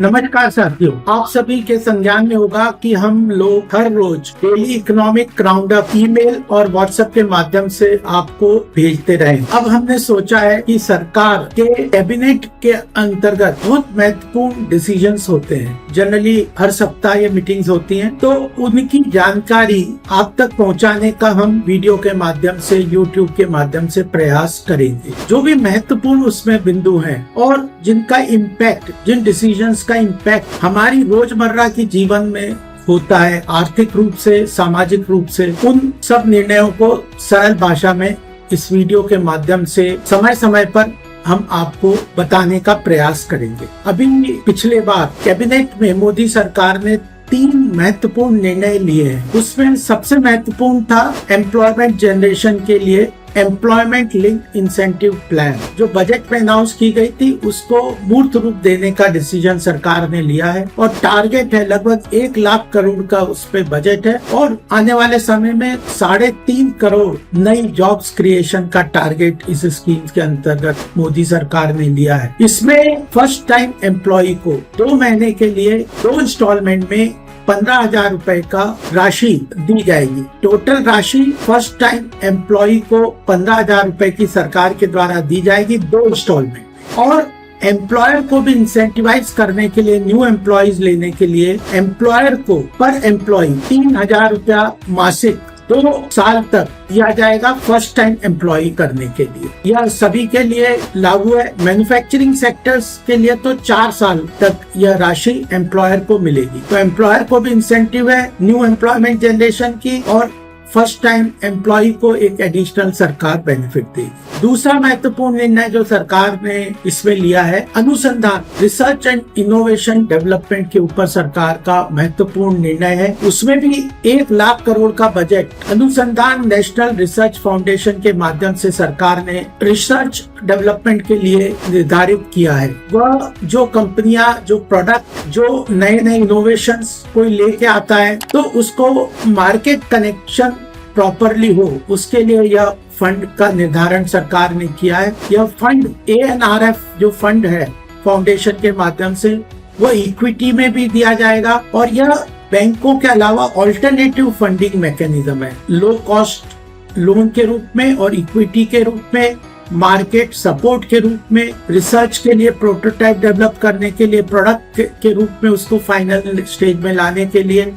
नमस्कार साथियों, आप सभी के संज्ञान में होगा कि हम लोग हर रोज daily economic round up email और व्हाट्सएप के माध्यम से आपको भेजते रहे। अब हमने सोचा है कि सरकार के कैबिनेट के अंतर्गत बहुत महत्वपूर्ण डिसीजंस होते हैं। जनरली हर सप्ताह ये मीटिंग्स होती हैं, तो उनकी जानकारी आप तक पहुंचाने का हम वीडियो के माध्यम से, यूट्यूब के माध्यम से प्रयास करेंगे। जो भी महत्वपूर्ण उसमें बिंदु हैं और जिनका इम्पैक्ट, जिन डिसीजंस का इम्पैक्ट हमारी रोजमर्रा की जीवन में होता है, आर्थिक रूप से, सामाजिक रूप से, उन सब निर्णयों को सरल भाषा में इस वीडियो के माध्यम से समय समय पर हम आपको बताने का प्रयास करेंगे। अभी पिछले बार कैबिनेट में मोदी सरकार ने 3 महत्वपूर्ण निर्णय लिए हैं। उसमें सबसे महत्वपूर्ण था एम्प्लॉयमेंट जनरेशन के लिए एम्प्लॉयमेंट लिंक इंसेंटिव प्लान, जो बजट में अनाउंस की गई थी, उसको मूर्त रूप देने का डिसीजन सरकार ने लिया है और टारगेट है लगभग 1 लाख करोड़ का उस पे बजट है और आने वाले समय में 3.5 करोड़ नई जॉब्स क्रिएशन का टारगेट इस स्कीम के अंतर्गत मोदी सरकार ने लिया है। इसमें फर्स्ट टाइम एम्प्लॉय को 2 महीने के लिए 2 इंस्टॉलमेंट में 15,000 रुपए का राशि दी जाएगी। टोटल राशि फर्स्ट टाइम एम्प्लॉय को 15,000 रुपए की सरकार के द्वारा दी जाएगी 2 इंस्टॉलमेंट। और एम्प्लॉयर को भी इंसेंटिवाइज करने के लिए, न्यू एम्प्लॉयज लेने के लिए एम्प्लॉयर को पर एम्प्लॉय 3,000 रुपया मासिक 2 साल तक दिया जाएगा फर्स्ट टाइम एम्प्लॉय करने के लिए। यह सभी के लिए लागू है। मैन्युफैक्चरिंग सेक्टर्स के लिए तो 4 साल तक यह राशि एम्प्लॉयर को मिलेगी। तो एम्प्लॉयर को भी इंसेंटिव है न्यू एम्प्लॉयमेंट जनरेशन की और फर्स्ट टाइम एम्प्लॉय को एक एडिशनल सरकार बेनिफिट देगी। दूसरा महत्वपूर्ण निर्णय जो सरकार ने इसमें लिया है, अनुसंधान, रिसर्च एंड इनोवेशन डेवलपमेंट के ऊपर सरकार का महत्वपूर्ण निर्णय है। उसमें भी 1 लाख करोड़ का बजट अनुसंधान नेशनल रिसर्च फाउंडेशन के माध्यम से सरकार ने रिसर्च डेवलपमेंट के लिए निर्धारित किया है। वह जो कंपनियां, जो प्रोडक्ट, जो नए इनोवेशंस कोई लेके आता है, तो उसको मार्केट कनेक्शन प्रॉपरली हो, उसके लिए यह फंड का निर्धारण सरकार ने किया है। यह फंड ANRF जो फंड है फाउंडेशन के माध्यम से, वो इक्विटी में भी दिया जाएगा और यह बैंकों के अलावा ऑल्टरनेटिव फंडिंग मैकेनिज्म है। लो कॉस्ट लोन के रूप में और इक्विटी के रूप में, मार्केट सपोर्ट के रूप में, रिसर्च के लिए प्रोटोटाइप डेवलप करने के लिए, प्रोडक्ट के रूप में उसको फाइनल स्टेज में लाने के लिए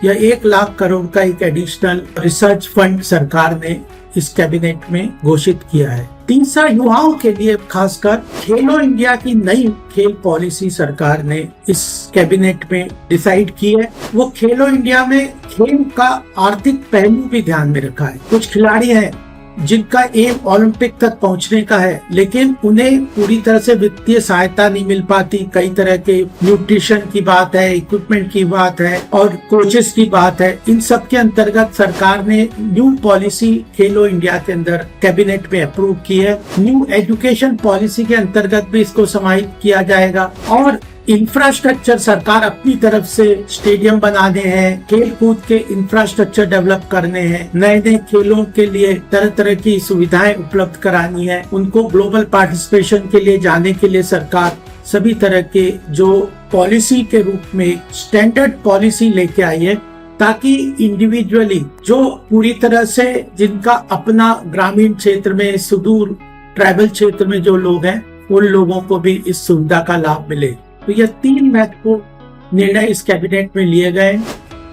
यह 1 लाख करोड़ का एक एडिशनल रिसर्च फंड सरकार ने इस कैबिनेट में घोषित किया है। तीसरा, युवाओं के लिए खासकर खेलो इंडिया की नई खेल पॉलिसी सरकार ने इस कैबिनेट में डिसाइड की है। वो खेलो इंडिया में खेल का आर्थिक पहलू भी ध्यान में रखा है। कुछ खिलाड़ी हैं जिनका एम ओलंपिक तक पहुंचने का है, लेकिन उन्हें पूरी तरह से वित्तीय सहायता नहीं मिल पाती। कई तरह के न्यूट्रिशन की बात है, इक्विपमेंट की बात है और कोचेस की बात है। इन सब के अंतर्गत सरकार ने न्यू पॉलिसी खेलो इंडिया के अंदर कैबिनेट में अप्रूव की है। न्यू एजुकेशन पॉलिसी के अंतर्गत भी इसको समाहित किया जाएगा और इंफ्रास्ट्रक्चर सरकार अपनी तरफ से स्टेडियम बनाने हैं, खेल कूद के इंफ्रास्ट्रक्चर डेवलप करने हैं, नए खेलों के लिए तरह तरह की सुविधाएं उपलब्ध करानी है। उनको ग्लोबल पार्टिसिपेशन के लिए जाने के लिए सरकार सभी तरह के जो पॉलिसी के रूप में स्टैंडर्ड पॉलिसी लेके आई है, ताकि इंडिविजुअली जो पूरी तरह से जिनका अपना ग्रामीण क्षेत्र में, सुदूर ट्राइबल क्षेत्र में जो लोग हैं, उन लोगों को भी इस सुविधा का लाभ मिले। तो यह 3 महत्वपूर्ण निर्णय इस कैबिनेट में लिए गए।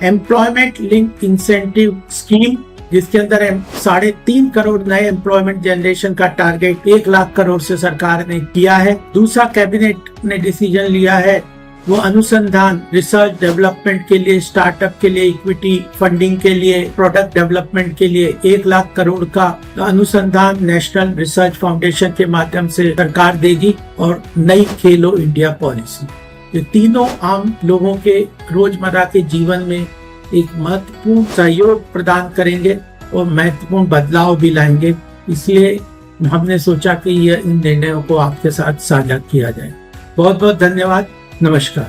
एम्प्लॉयमेंट लिंक इंसेंटिव स्कीम, जिसके अंदर 3.5 करोड़ नए एम्प्लॉयमेंट जनरेशन का टारगेट 1 लाख करोड़ से सरकार ने किया है। दूसरा कैबिनेट ने डिसीजन लिया है वो अनुसंधान, रिसर्च डेवलपमेंट के लिए, स्टार्टअप के लिए, इक्विटी फंडिंग के लिए, प्रोडक्ट डेवलपमेंट के लिए 1 लाख करोड़ का अनुसंधान नेशनल रिसर्च फाउंडेशन के माध्यम से सरकार देगी और नई खेलो इंडिया पॉलिसी। ये तीनों आम लोगों के रोजमर्रा के जीवन में एक महत्वपूर्ण सहयोग प्रदान करेंगे और महत्वपूर्ण बदलाव भी लाएंगे। इसलिए हमने सोचा कि इन निर्णयों को आपके साथ साझा किया जाए। बहुत बहुत धन्यवाद। नमस्कार।